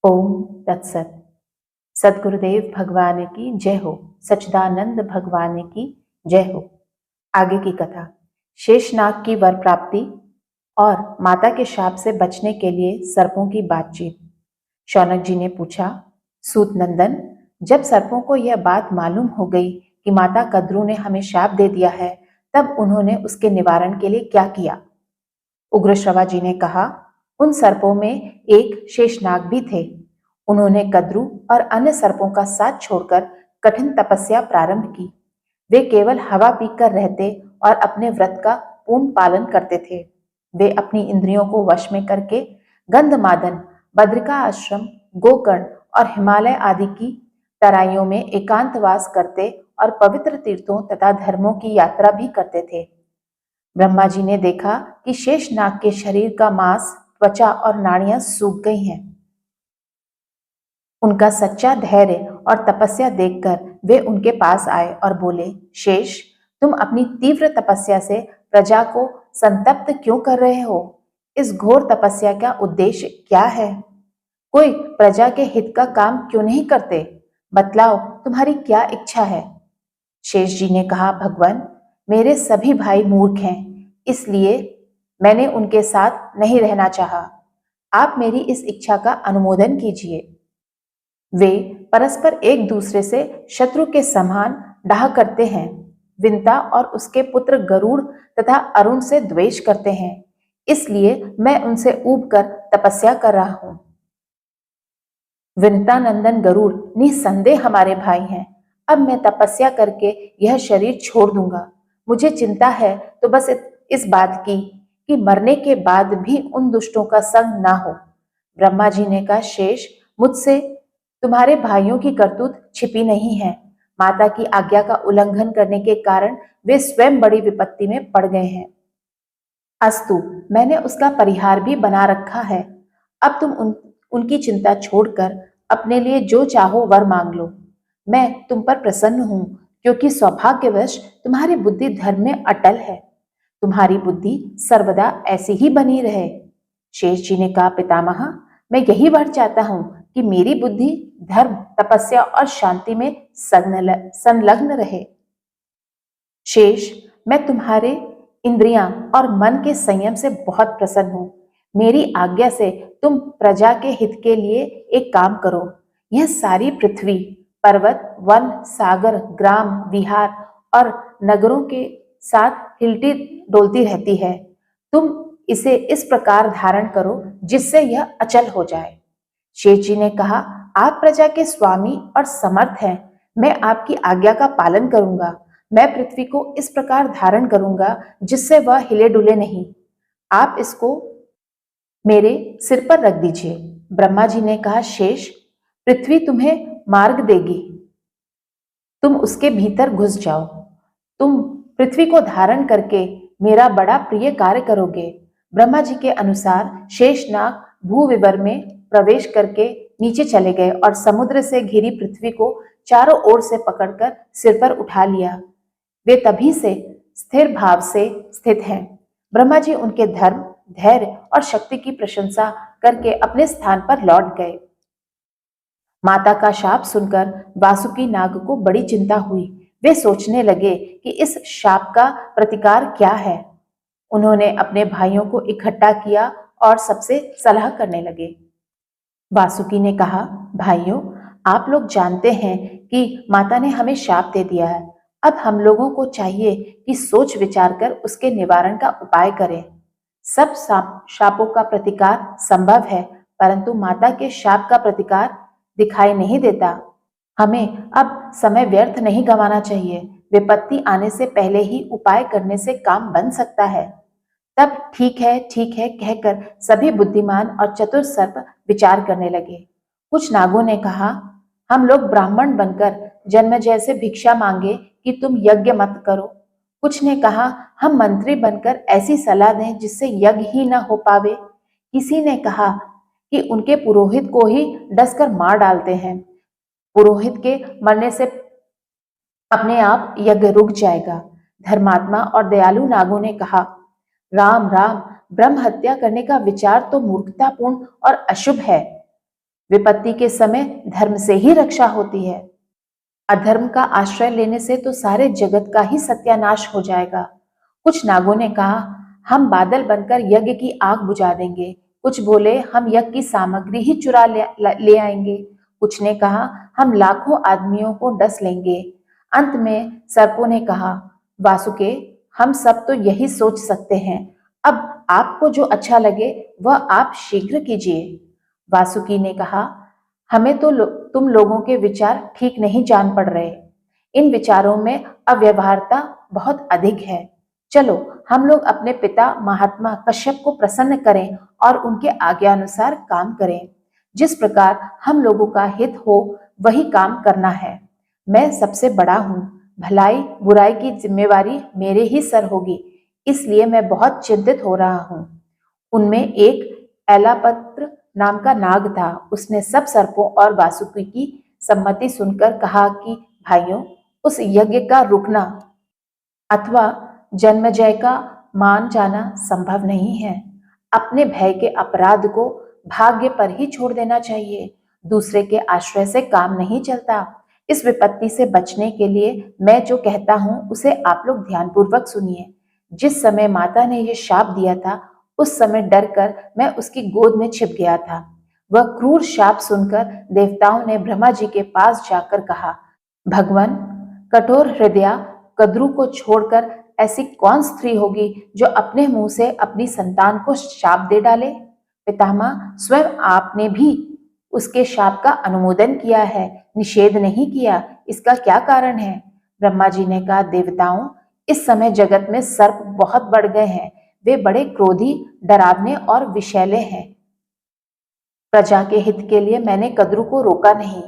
ओम तत्सत। सद्गुरुदेव भगवान की जय हो। सच्चिदानंद भगवान की जय हो। आगे की कथा। शेषनाग की वर प्राप्ति और माता के शाप से बचने के लिए सर्पों की बातचीत। शौनक जी ने पूछा, सूत नंदन, जब सर्पों को यह बात मालूम हो गई कि माता कद्रू ने हमें शाप दे दिया है, तब उन्होंने उसके निवारण के लिए क्या किया? उग्रश्रवा जी ने कहा, उन सर्पों में एक शेषनाग भी थे। उन्होंने कद्रू और अन्य सर्पों का साथ छोड़कर कठिन तपस्या प्रारंभ की। वे केवल हवा पीकर रहते और अपने व्रत का पूर्ण पालन करते थे। वे अपनी इंद्रियों को वश में करके गंधमादन, बद्रिका आश्रम, गोकर्ण और हिमालय आदि की तराइयों में एकांतवास करते और पवित्र तीर्थों तथा धर्मों की यात्रा भी करते थे। ब्रह्मा जी ने देखा कि शेषनाग के शरीर का मांस, त्वचा और नाड़ियां सूख गई हैं। उनका सच्चा धैर्य और तपस्या देखकर वे उनके पास आए और बोले, शेष, तुम अपनी तीव्र तपस्या से प्रजा को संतप्त क्यों कर रहे हो? इस घोर तपस्या का उद्देश्य क्या है? कोई प्रजा के हित का काम क्यों नहीं करते? बतलाओ, तुम्हारी क्या इच्छा है? शेष जी ने कहा, भगवान, मेरे सभी भाई मूर्ख हैं, इसलिए मैंने उनके साथ नहीं रहना चाहा। आप मेरी इस इच्छा का अनुमोदन कीजिए। वे परस्पर एक दूसरे से शत्रु के समान डाह करते हैं। विंता और उसके पुत्र गरुड़ तथा अरुण से द्वेष करते हैं, इसलिए मैं उनसे ऊब कर तपस्या कर रहा हूं। विंता नंदन गरुड़ निसंदेह हमारे भाई हैं। अब मैं तपस्या करके यह शरीर छोड़ दूंगा। मुझे चिंता है तो बस इस बात की कि मरने के बाद भी उन दुष्टों का संग ना हो। ब्रह्मा जी ने कहा, शेष, मुझसे तुम्हारे भाइयों की करतूत छिपी नहीं है। माता की आज्ञा का उल्लंघन करने के कारण वे स्वयं बड़ी विपत्ति में पड़ गए हैं। अस्तु, मैंने उसका परिहार भी बना रखा है। अब तुम उनकी चिंता छोड़कर अपने लिए जो चाहो वर मांग लो। मैं तुम पर प्रसन्न हूं, क्योंकि सौभाग्यवश तुम्हारी बुद्धि धर्म में अटल है। तुम्हारी बुद्धि सर्वदा ऐसी ही बनी रहे। शेष जी ने कहा, पितामह, मैं यही वर चाहता हूं कि मेरी बुद्धि धर्म, तपस्या और शांति में संलग्न रहे। शेष, मैं तुम्हारे इंद्रियां और मन के संयम से बहुत प्रसन्न हूं। मेरी आज्ञा से तुम प्रजा के हित के लिए एक काम करो। यह सारी पृथ्वी, पर्वत, वन, सागर, ग्राम, विहार और नगरों के साथ हिलती डोलती रहती है। तुम इसे इस प्रकार धारण करो जिससे यह अचल हो जाए। शेष जी ने कहा, आप प्रजा के स्वामी और समर्थ हैं। मैं आपकी आज्ञा का पालन करूंगा। मैं पृथ्वी को इस प्रकार धारण करूंगा जिससे वह हिले डुले नहीं। आप इसको मेरे सिर पर रख दीजिए। ब्रह्मा जी ने कहा, शेष, पृथ्वी तुम्हें मार्ग देगी, तुम उसके भीतर घुस जाओ। तुम पृथ्वी को धारण करके मेरा बड़ा प्रिय कार्य करोगे। ब्रह्मा जी के अनुसार शेषनाग भूविवर में प्रवेश करके नीचे चले गए और समुद्र से घिरी पृथ्वी को चारों ओर से पकड़कर सिर पर उठा लिया। वे तभी से स्थिर भाव से स्थित हैं। ब्रह्मा जी उनके धर्म, धैर्य और शक्ति की प्रशंसा करके अपने स्थान पर लौट गए। माता का शाप सुनकर वासुकी नाग को बड़ी चिंता हुई। वे सोचने लगे कि इस शाप का प्रतिकार क्या है। उन्होंने अपने भाइयों को इकट्ठा किया और सबसे सलाह करने लगे। वासुकी ने कहा, भाइयों, आप लोग जानते हैं कि माता ने हमें शाप दे दिया है। अब हम लोगों को चाहिए कि सोच विचार कर उसके निवारण का उपाय करें। सब शापों का प्रतिकार संभव है, परंतु माता के शाप का प्रतिकार दिखाई नहीं देता। हमें अब समय व्यर्थ नहीं गंवाना चाहिए। विपत्ति आने से पहले ही उपाय करने से काम बन सकता है। तब ठीक है कहकर सभी बुद्धिमान और चतुर सर्प विचार करने लगे। कुछ नागों ने कहा, हम लोग ब्राह्मण बनकर जन्मजय से भिक्षा मांगे कि तुम यज्ञ मत करो। कुछ ने कहा, हम मंत्री बनकर ऐसी सलाह दें जिससे यज्ञ ही न हो पावे। किसी ने कहा कि उनके पुरोहित को ही डसकर मार डालते हैं। पुरोहित के मरने से अपने आप यज्ञ रुक जाएगा। धर्मात्मा और दयालु नागों ने कहा, राम राम, ब्रह्म हत्या करने का विचार तो मूर्खतापूर्ण और अशुभ है। विपत्ति के समय धर्म से ही रक्षा होती है। अधर्म का आश्रय लेने से तो सारे जगत का ही सत्यानाश हो जाएगा। कुछ नागों ने कहा, हम बादल बनकर यज्ञ की आग बुझा देंगे। कुछ बोले, हम यज्ञ की सामग्री ही चुरा ले आएंगे। कुछ ने कहा, हम लाखों आदमियों को डस लेंगे। अंत में सर्पों ने कहा, वासुके, हम सब तो यही सोच सकते हैं। अब आपको जो अच्छा लगे वह आप शीघ्र कीजिए। वासुकी ने कहा, हमें तो तुम लोगों के विचार ठीक नहीं जान पड़ रहे। इन विचारों में अव्यवहारता बहुत अधिक है। चलो हम लोग अपने पिता महात्मा कश्यप को प्रसन्न करें और उनके आज्ञानुसार काम करें। जिस प्रकार हम लोगों का हित हो वही काम करना है। मैं सबसे बड़ा हूँ, भलाई बुराई की जिम्मेवारी मेरे ही सर होगी, इसलिए मैं बहुत चिंतित हो रहा हूँ। उनमें एक एलापत्र नाम का नाग था। उसने सब सर्पों और वासुकी की सम्मति सुनकर कहा कि भाइयों, उस यज्ञ का रुकना अथवा जन्मजय का मान जाना संभव नहीं है। अपने भय के अपराध को भाग्य पर ही छोड़ देना चाहिए। दूसरे के आश्रय से काम नहीं चलता। इस विपत्ति से बचने के लिए मैं जो कहता हूं उसे आप लोग ध्यानपूर्वक सुनिए। जिस समय माता ने यह शाप दिया था उस समय डरकर मैं उसकी गोद में छिप गया था। वह क्रूर शाप सुनकर देवताओं ने ब्रह्मा जी के पास जाकर कहा, भगवान, कठोर हृदया कद्रू को छोड़कर ऐसी कौन स्त्री होगी जो अपने मुंह से अपनी संतान को शाप दे डाले। पितामह, स्वयं आपने भी उसके शाप का अनुमोदन किया है, निषेध नहीं किया। इसका क्या कारण है? ब्रह्मा जी ने कहा, देवताओं, इस समय जगत में सर्प बहुत बढ़ गए हैं। वे बड़े क्रोधी, डरावने और विषैले हैं। प्रजा के हित के लिए मैंने कद्रू को रोका नहीं।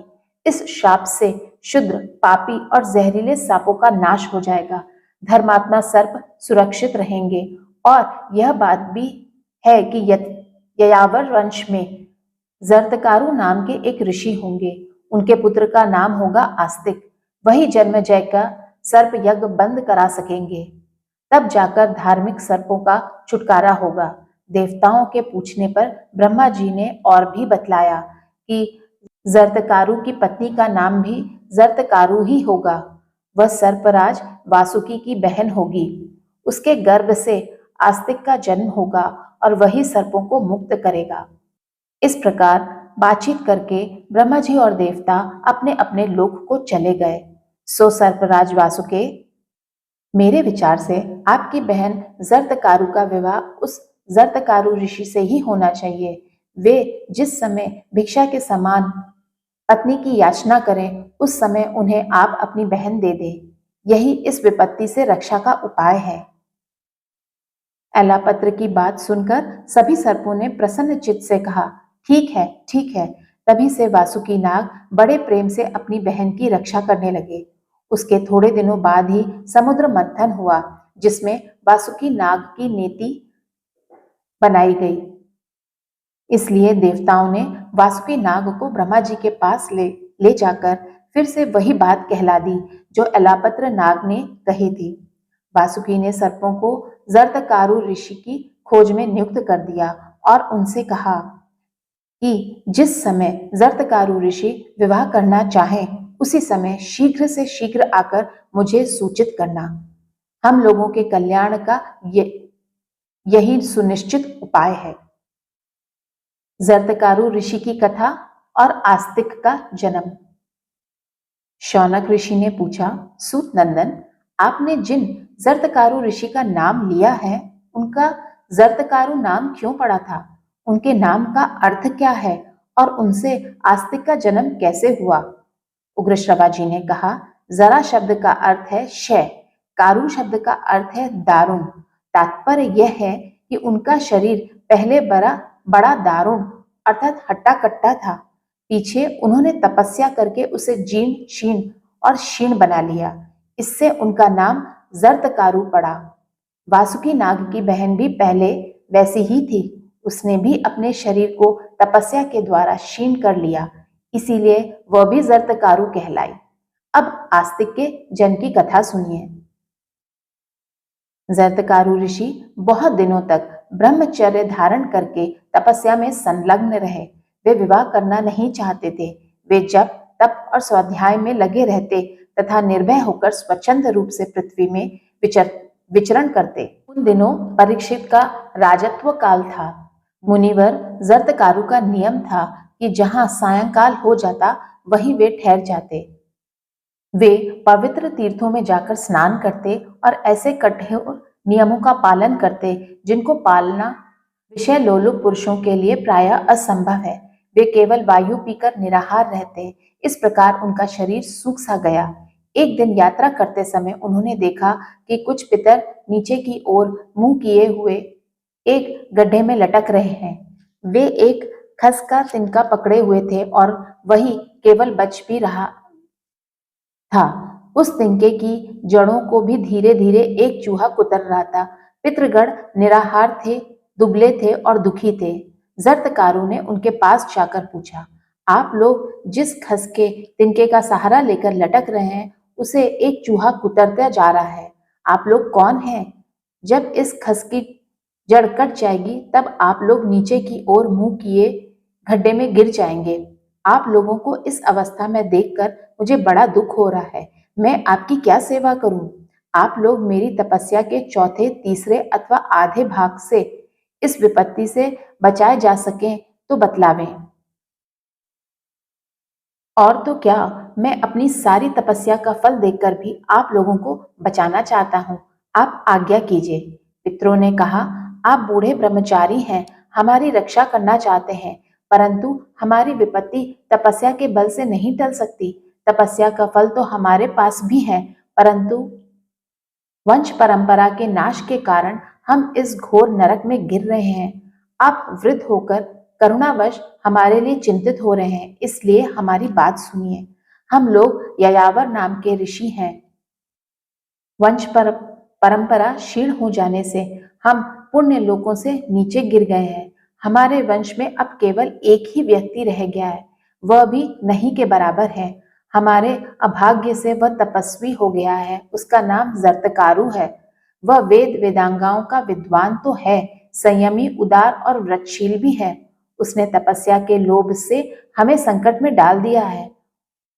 इस शाप से शुद्र, पापी और जहरीले सांपों का नाश हो जाएगा। धर्मात्मा सर्प सुरक्षित रहेंगे। और यह बात भी है कि ययावर वंश में जरतकारु नाम के एक ऋषि होंगे। उनके पुत्र का नाम होगा आस्तिक। वही जन्मजय का सर्प यज्ञ बंद करा सकेंगे। तब जाकर धार्मिक सर्पों का छुटकारा होगा। देवताओं के पूछने पर ब्रह्मा जी ने और भी बतलाया कि जरतकारु की पत्नी का नाम भी जरतकारु ही होगा। वह सर्पराज वासुकी की बहन होगी। उसके गर्भ से आस्तिक का जन्म होगा और वही सर्पों को मुक्त करेगा। इस प्रकार बातचीत करके ब्रह्मा जी और देवता अपने अपने लोक को चले गए। सो सर्पराज वासुके, मेरे विचार से आपकी बहन जरतकारु का विवाह उस जरतकारु ऋषि से ही होना चाहिए। वे जिस समय भिक्षा के समान पत्नी की याचना करें उस समय उन्हें आप अपनी बहन दे दे। यही इस विपत्ति से रक्षा का उपाय है। एलापत्र की बात सुनकर सभी सर्पों ने प्रसन्न चित्त से कहा, ठीक है, ठीक है। तभी से वासुकी नाग बड़े प्रेम से अपनी बहन की रक्षा करने लगे। उसके थोड़े दिनों बाद ही समुद्र मंथन हुआ, जिसमें वासुकी नाग की नीति बनाई गई। इसलिए देवताओं ने वासुकी नाग को ब्रह्मा जी के पास ले जाकर फिर से वही बात कहला दी जो एलापत्र नाग ने कही थी। वासुकी ने सर्पों को जरतकारु ऋषि की खोज में नियुक्त कर दिया और उनसे कहा कि जिस समय जरतकारु ऋषि विवाह करना चाहें उसी समय शीघ्र से शीघ्र आकर मुझे सूचित करना। हम लोगों के कल्याण का यही सुनिश्चित उपाय है। जरतकारु ऋषि की कथा और आस्तिक का जन्म। शौनक ऋषि ने पूछा, सूत नंदन, आपने जिन जरतकारु ऋषि का नाम लिया है उनका जरतकारु नाम क्यों पड़ा था? उनके नाम का अर्थ क्या है और उनसे आस्तिक का जन्म कैसे हुआ? उग्रश्रवा जी ने कहा, जरा शब्द का अर्थ है क्षय, कारु शब्द का अर्थ है दारुण। तात्पर्य यह है कि उनका शरीर पहले बड़ा दारुण अर्थात हट्टा कट्टा था। पीछे उन्होंने तपस्या करके उसे जीर्ण शीर्ण और क्षीण बना लिया। इससे उनका नाम जरतकारु पड़ा। वासुकी नाग की बहन भी पहले वैसी ही थी। उसने भी अपने शरीर को तपस्या के द्वारा क्षीण कर लिया, इसीलिए वह भी जरतकारु कहलाई। अब आस्तिक के जन्म की कथा सुनिए। जरतकारु ऋषि बहुत दिनों तक ब्रह्मचर्य धारण करके तपस्या में संलग्न रहे। वे विवाह करना नहीं चाहते थे। वे जप तप और स्वाध्याय में लगे रहते तथा निर्भय होकर स्वच्छंद रूप से पृथ्वी में विचरण करते। उन दिनों परीक्षित का राजत्व काल था। मुनिवर जरदकारु का नियम था कि जहां सायंकाल हो जाता वहीं वे ठहर जाते। वे पवित्र तीर्थों में जाकर स्नान करते और ऐसे कठोर नियमों का पालन करते जिनको पालना विषय लोलुप पुरुषों के लिए प्रायः असंभव है। वे केवल वायु पीकर निराहार रहते। इस प्रकार उनका शरीर सूख सा गया। एक दिन यात्रा करते समय उन्होंने देखा कि कुछ पितर नीचे की ओर मुंह किए हुए एक गड्ढे में लटक रहे हैं। वे एक खस का तिनका पकड़े हुए थे और वही केवल बच भी रहा था। उस तिनके की जड़ों को भी धीरे धीरे एक चूहा कुतर रहा था। पितृगण निराहार थे, दुबले थे और दुखी थे। जरदकारु ने उनके पास जाकर पूछा, आप लोग जिस खस के तिनके का सहारा लेकर लटक रहे हैं उसे एक चूहा कुतरता जा रहा है। आप लोग कौन हैं? जब इस खस की जड़ कट जाएगी तब आप लोग नीचे की ओर मुंह किए गड्ढे में गिर जाएंगे। आप लोगों को इस अवस्था में देखकर मुझे बड़ा दुख हो रहा है। मैं आपकी क्या सेवा करूं? आप लोग मेरी तपस्या के चौथे, तीसरे अथवा आधे भाग से इस विपत्ति से बचाए जा सकें तो बतलावें। और तो क्या, मैं अपनी सारी तपस्या का फल देखकर भी आप लोगों को बचाना चाहता हूँ। आप आज्ञा कीजिए। पितरों ने कहा, आप बूढ़े ब्रह्मचारी हैं, हमारी रक्षा करना चाहते हैं, परंतु हमारी विपत्ति तपस्या के बल से नहीं टल सकती। तपस्या का फल तो हमारे पास भी है, परंतु वंश परंपरा के नाश के कारण हम इस घोर नरक में गिर रहे हैं। आप वृद्ध होकर करुणावश हमारे लिए चिंतित हो रहे हैं, इसलिए हमारी बात सुनिए। हम लोग यायावर नाम के ऋषि हैं। वंश परंपरा क्षीण हो जाने से हम पुण्य लोकों से नीचे गिर गए हैं। हमारे वंश में अब केवल एक ही व्यक्ति रह गया है, वह भी नहीं के बराबर है। हमारे अभाग्य से वह तपस्वी हो गया है। उसका नाम जरदकारु है। वह वेद वेदांगाओं का विद्वान तो है, संयमी, उदार और व्रतशील भी है। उसने तपस्या के लोभ से हमें संकट में डाल दिया है।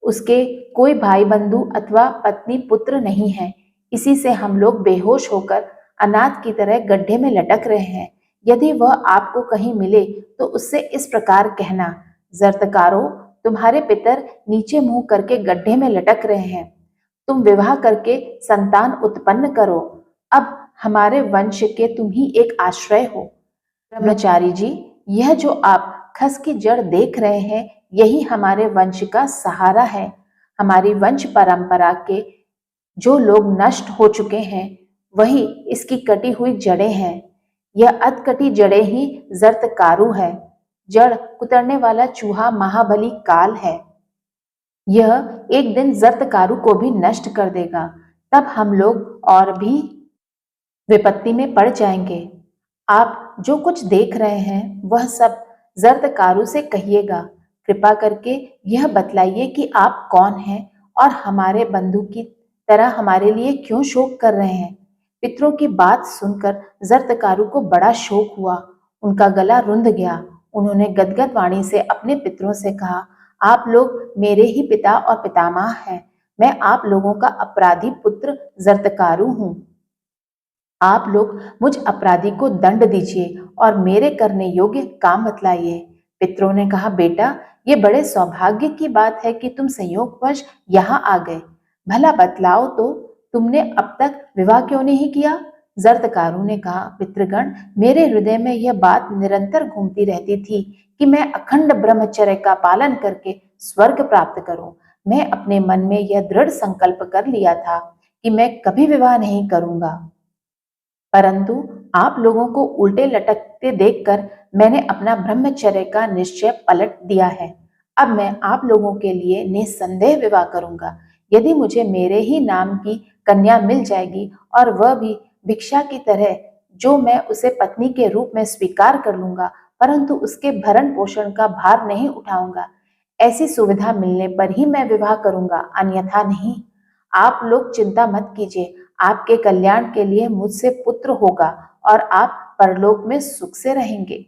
उसके कोई भाई बंधु अथवा पत्नी पुत्र नहीं है। इसी से हम लोग बेहोश होकर अनाथ की तरह गड्ढे में लटक रहे हैं। यदि वह आपको कहीं मिले तो उससे इस प्रकार कहना, जरदकारो, तुम्हारे पितर नीचे मुंह करके गड्ढे में लटक रहे हैं। तुम विवाह करके संतान उत्पन्न करो। अब हमारे वंश के तुम ही एक आश्रय हो। ब्रह्मचारी जी, यह जो आप खस की जड़ देख रहे हैं यही हमारे वंश का सहारा है। हमारी वंश परंपरा के जो लोग नष्ट हो चुके हैं वही इसकी कटी हुई जड़ें हैं। यह अधकटी जड़ें ही जरदकारु है। जड़ कुतरने वाला चूहा महाबली काल है। यह एक दिन जरदकारु को भी नष्ट कर देगा। तब हम लोग और भी विपत्ति में पड़ जाएंगे। आप जो कुछ देख रहे हैं वह सब जरदकारु से कहिएगा। कृपा करके यह बतलाइए कि आप कौन हैं और हमारे बंधु की तरह हमारे लिए क्यों शोक कर रहे हैं। पितरों की बात सुनकर जरदकारु को बड़ा शोक हुआ। उनका गला रुंध गया। उन्होंने गदगद वाणी से अपने पितरों से कहा, आप लोग मेरे ही पिता और पितामह हैं। मैं आप लोगों का अपराधी पुत्र जरदकारु हूँ। आप लोग मुझ अपराधी को दंड दीजिए और मेरे करने योग्य काम बतलाइए। पितरों ने कहा, बेटा, ये बड़े सौभाग्य की बात है कि तुम संयोगवश यहाँ आ गए। भला बतलाओ तो, तुमने अब तक विवाह क्यों नहीं किया? जरदकारु ने कहा, पितृगण, मेरे हृदय में यह बात निरंतर घूमती रहती थी कि मैं अखंड ब्रह्मचर्य का पालन करके स्वर्ग प्राप्त करूं। मैं अपने मन में यह दृढ़ संकल्प कर लिया था कि मैं कभी विवाह नहीं करूंगा, परंतु आप लोगों को उल्टे लटकते देखकर मैंने अपना ब्रह्मचर्य का निश्चय पलट दिया है। अब मैं आप लोगों के लिए निस्संदेह विवाह करूंगा। यदि मुझे मेरे ही नाम की कन्या मिल जाएगी और वह भी भिक्षा की तरह, जो मैं उसे पत्नी के रूप में स्वीकार कर लूंगा, परंतु उसके भरण पोषण का भार नहीं उठाऊंगा। ऐसी सुविधा मिलने पर ही मैं विवाह करूंगा, अन्यथा नहीं। आप लोग चिंता मत कीजिए। आपके कल्याण के लिए मुझसे पुत्र होगा और आप परलोक में सुख से रहेंगे।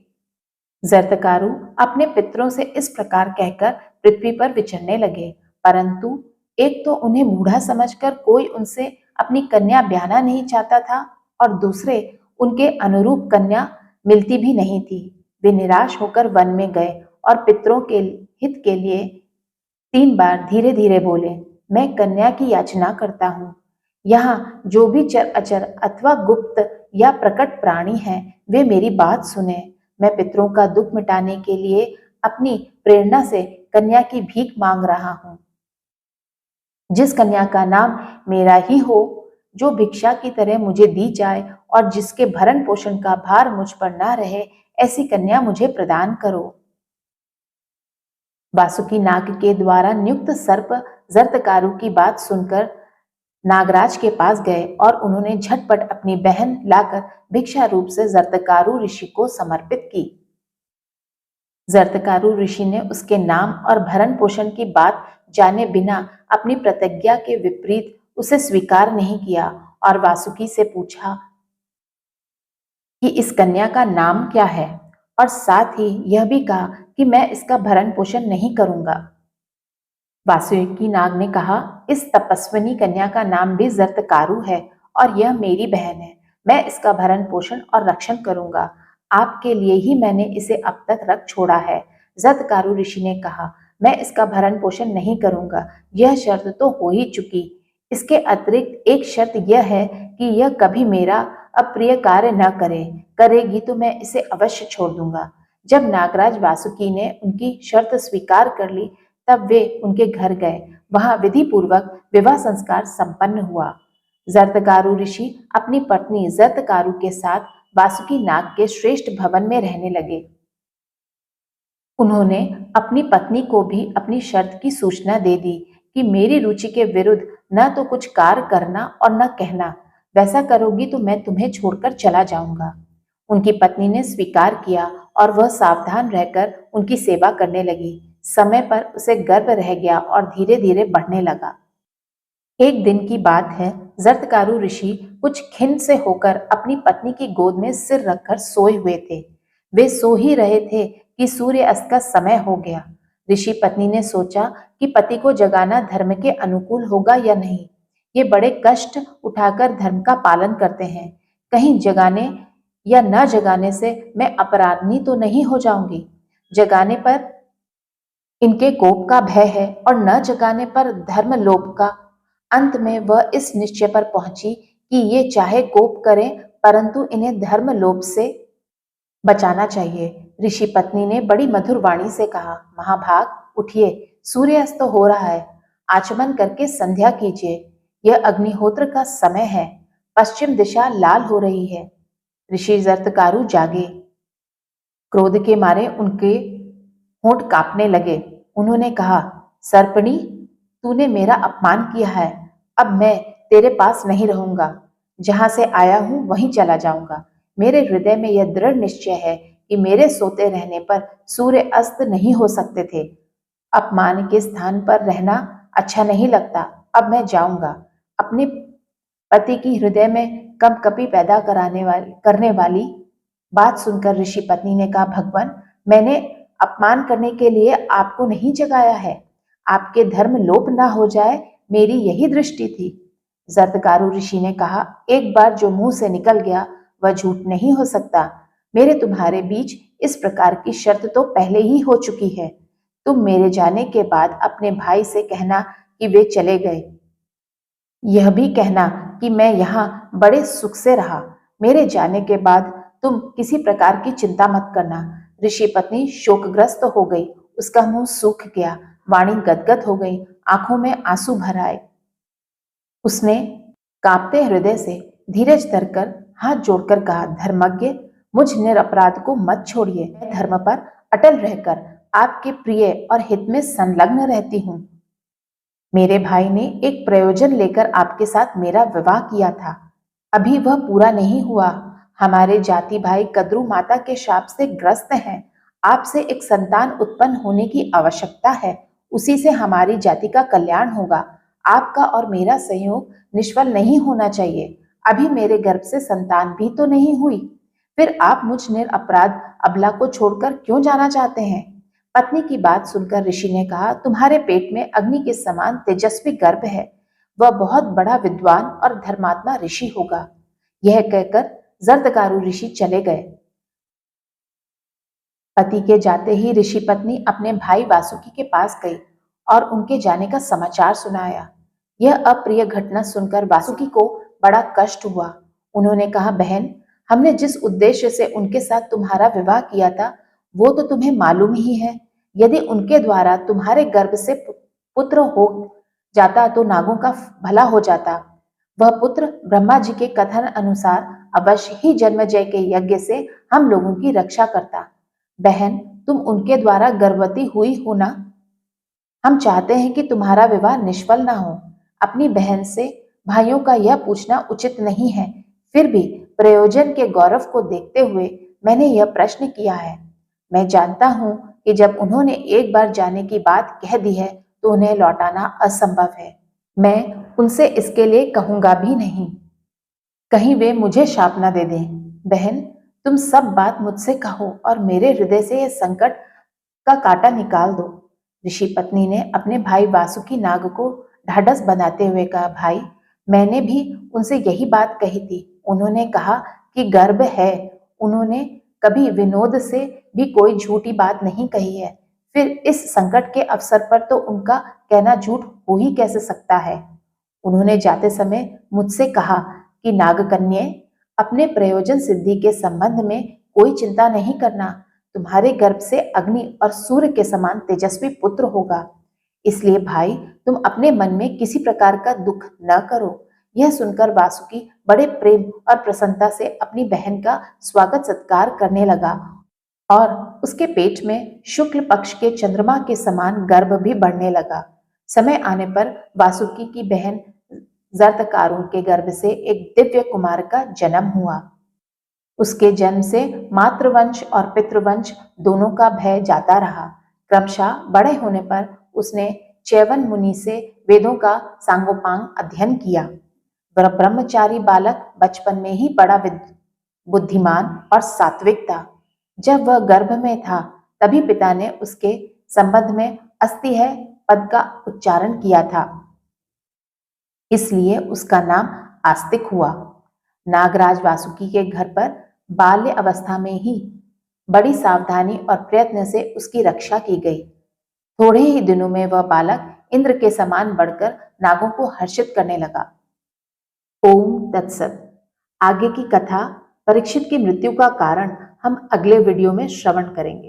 जरदकारु अपने पितरों से इस प्रकार कहकर पृथ्वी पर विचरने लगे, परंतु एक तो उन्हें बूढ़ा समझकर कोई उनसे अपनी कन्या ब्याहना नहीं चाहता था और दूसरे उनके अनुरूप कन्या मिलती भी नहीं थी। वे निराश होकर वन में गए और पितरों के हित के लिए 3 बार धीरे धीरे बोले, मैं कन्या की याचना करता हूँ। यहाँ जो भी चर अचर अथवा गुप्त या प्रकट प्राणी हैं, वे मेरी बात सुने। मैं पितरों का दुख मिटाने के लिए अपनी प्रेरणा से कन्या की भीख मांग रहा हूँ। जिस कन्या का नाम मेरा ही हो, जो भिक्षा की तरह मुझे दी जाए और जिसके भरण पोषण का भार मुझ पर ना रहे, ऐसी कन्या मुझे प्रदान करो। वासुकी नाग के द्वारा नियुक्त सर्प जरदकारु की बात सुनकर नागराज के पास गए और उन्होंने झटपट अपनी बहन लाकर भिक्षा रूप से जरदकारु ऋषि को समर्पित की। जरदकारु ऋषि ने उसके नाम और भरण पोषण की बात जाने बिना अपनी प्रतिज्ञा के विपरीत उसे स्वीकार नहीं किया और वासुकी से पूछा कि इस कन्या का नाम क्या है, और साथ ही यह भी कहा कि मैं इसका भरण पोषण नहीं करूंगा। वासुकी नाग ने कहा, इस तपस्विनी कन्या का नाम भी जरदकारु है और यह मेरी बहन है। मैं इसका भरण पोषण और रक्षण करूंगा। आपके लिए ही मैंने इसे अब तक रख छोड़ा है। जरदकारु ऋषि ने कहा, मैं इसका भरण पोषण नहीं करूंगा। यह शर्त तो हो ही चुकी। इसके अतिरिक्त एक शर्त यह है कि यह कभी मेरा अप्रिय कार्य न करे। करेगी तो मैं इसे अवश्य छोड़ दूंगा। जब नागराज वासुकी ने उनकी शर्त स्वीकार कर ली, तब वे उनके घर गए। वहां विधि पूर्वक विवाह संस्कार संपन्न हुआ। जरदकारु ऋषि अपनी पत्नी जरदकारु के साथ वासुकी नाग के श्रेष्ठ भवन में रहने लगे। उन्होंने अपनी पत्नी को भी अपनी शर्त की सूचना दे दी कि मेरी रुचि के विरुद्ध न तो कुछ कार्य करना और न कहना। वैसा करोगी तो मैं तुम्हें छोड़कर चला जाऊंगा। उनकी पत्नी ने स्वीकार किया और वह सावधान रहकर उनकी सेवा करने लगी। समय पर उसे गर्व रह गया और धीरे धीरे बढ़ने लगा। एक दिन की बात है, जरदकारु ऋषि कुछ खिन्न से होकर अपनी पत्नी की गोद में सिर रखकर सोए हुए थे। वे सो ही रहे थे कि सूर्य अस्त का समय हो गया। ऋषि पत्नी ने सोचा कि पति को जगाना धर्म के अनुकूल होगा या नहीं। ये बड़े कष्ट उठाकर धर्म का पालन करते हैं। कहीं जगाने या न जगाने से मैं अपराधी तो नहीं हो जाऊंगी। जगाने पर इनके कोप का भय है और न जगाने पर धर्म लोभ का। अंत में वह इस निश्चय पर पहुंची कि ये चाहे कोप करें, परंतु इन्हें धर्म लोभ से बचाना चाहिए। ऋषि पत्नी ने बड़ी मधुर वाणी से कहा, महाभाग उठिए, सूर्यास्त हो रहा है। आचमन करके संध्या कीजिए। यह अग्निहोत्र का समय है। पश्चिम दिशा लाल हो रही है। ऋषि जरदकारु जागे। क्रोध के मारे उनके होंठ कांपने लगे। उन्होंने कहा, सर्पणी, तूने मेरा अपमान किया है। अब मैं तेरे पास नहीं रहूंगा। जहां से आया हूं वहीं चला जाऊंगा। मेरे हृदय में यह दृढ़ निश्चय है कि मेरे सोते रहने पर सूर्य अस्त नहीं हो सकते थे। अपमान के स्थान पर रहना अच्छा नहीं लगता। अब मैं जाऊंगा। अपने पति की हृदय में कंपकपी पैदा करने वाली बात सुनकर ऋषि पत्नी ने कहा, भगवान, मैंने अपमान करने के लिए आपको नहीं जगाया है। आपके धर्म लोप ना हो जाए, मेरी यही दृष्टि थी। जरदकारु ऋषि ने कहा, एक बार जो मुंह से निकल गया वह झूठ नहीं हो सकता। मेरे तुम्हारे बीच इस प्रकार की शर्त तो पहले ही हो चुकी है। तुम मेरे जाने के बाद अपने भाई से कहना कि वे चले गए। यह भी कहना कि मैं यहाँ बड़े सुख से रहा। मेरे जाने के बाद तुम किसी प्रकार की चिंता मत करना। ऋषि पत्नी शोकग्रस्त हो गई। उसका मुंह सूख गया, वाणी गदगद हो गई, आंखों में आंसू भर आए। उसने कांपते हृदय से धीरज धरकर हाथ जोड़कर कहा, धर्मज्ञ, मुझ निरपराध को मत छोड़िए। मैं धर्म पर अटल रहकर आपके प्रिय और हित में संलग्न रहती हूँ। मेरे भाई ने एक प्रयोजन लेकर आपके साथ मेरा विवाह किया था। अभी वह पूरा नहीं हुआ। हमारे जाति भाई कद्रू माता के शाप से ग्रस्त हैं। आपसे एक संतान उत्पन्न होने की आवश्यकता है। उसी से हमारी जाति का कल्याण होगा। आपका और मेरा संयोग निष्फल नहीं होना चाहिए। अभी मेरे गर्भ से संतान भी तो नहीं हुई, फिर आप मुझ निरपराध अबला को छोड़कर क्यों जाना चाहते हैं? पत्नी की बात सुनकर ऋषि ने कहा, तुम्हारे पेट में अग्नि के समान तेजस्वी गर्भ है। वह बहुत बड़ा विद्वान और धर्मात्मा ऋषि होगा। यह कहकर जरदगारू ऋषि चले गए। पति के जाते ही ऋषि पत्नी अपने भाई वासुकी के पास गई और उनके जाने का समाचार सुनाया। यह अप्रिय घटना सुनकर वासुकी को बड़ा कष्ट हुआ। उन्होंने कहा, बहन, हमने जिस उद्देश्य से उनके साथ तुम्हारा विवाह किया था वो तो तुम्हें मालूम ही है। यदि उनके द्वारा तुम्हारे गर्भ से पुत्र हो जाता तो नागों का भला हो जाता। वह पुत्र ब्रह्मा जी के कथन अनुसार अवश्य ही जन्मजय के यज्ञ से हम लोगों की रक्षा करता। बहन, तुम उनके द्वारा गर्भवती हुई हो ना? हम चाहते हैं कि तुम्हारा विवाह निष्फल ना हो। अपनी बहन से भाइयों का यह पूछना उचित नहीं है, फिर भी प्रयोजन के गौरव को देखते हुए मैंने यह प्रश्न किया है। मैं जानता हूं कि जब उन्होंने एक बार जाने की बात कह दी है तो उन्हें लौटाना असंभव है। मैं उनसे इसके लिए कहूंगा भी नहीं। कहीं वे मुझे शाप न दे दें। बहन, तुम सब बात मुझसे कहो और मेरे हृदय से यह संकट का कांटा निकाल दो। ऋषि पत्नी ने अपने भाई वासुकी नाग को ढाढ़स बनाते हुए कहा, भाई, मैंने भी उनसे यही बात कही थी। उन्होंने कहा कि गर्भ है। उन्होंने कभी विनोद से भी कोई झूठी बात नहीं कही है। फिर इस संकट के अवसर पर तो उनका कहना झूठ हो ही कैसे सकता है। उन्होंने जाते समय मुझसे कहा कि नागकन्या, अपने प्रयोजन सिद्धि के संबंध में कोई चिंता नहीं करना। तुम्हारे गर्भ से अग्नि और सूर्य के समान तेजस्वी पुत्र होगा। इसलिए भाई, तुम अपने मन में किसी प्रकार का दुख न करो। यह सुनकर वासुकी बड़े प्रेम और प्रसन्नता से अपनी बहन का स्वागत सत्कार करने लगा और उसके पेट में शुक्ल पक्ष के चंद्रमा के समान गर्भ भी बढ़ने लगा। समय आने पर वासुकी की बहन जरदकारू के गर्भ से एक दिव्य कुमार का जन्म हुआ। उसके जन्म से मातृवंश और पितृवंश दोनों का भय जाता रहा। क्रमशः बड़े होने पर उसने चैवन मुनि से वेदों का सांगोपांग अध्ययन किया। वह ब्रह्मचारी बालक बचपन में ही बड़ा बुद्धिमान और सात्विक था। जब वह गर्भ में था तभी पिता ने उसके संबंध में अस्ति है पद का उच्चारण किया था, इसलिए उसका नाम आस्तिक हुआ। नागराज वासुकी के घर पर बाल्य अवस्था में ही बड़ी सावधानी और प्रयत्न से उसकी रक्षा की गई। थोड़े ही दिनों में वह बालक इंद्र के समान बढ़कर नागों को हर्षित करने लगा। ओम तत्सत। आगे की कथा परीक्षित की मृत्यु का कारण हम अगले वीडियो में श्रवण करेंगे।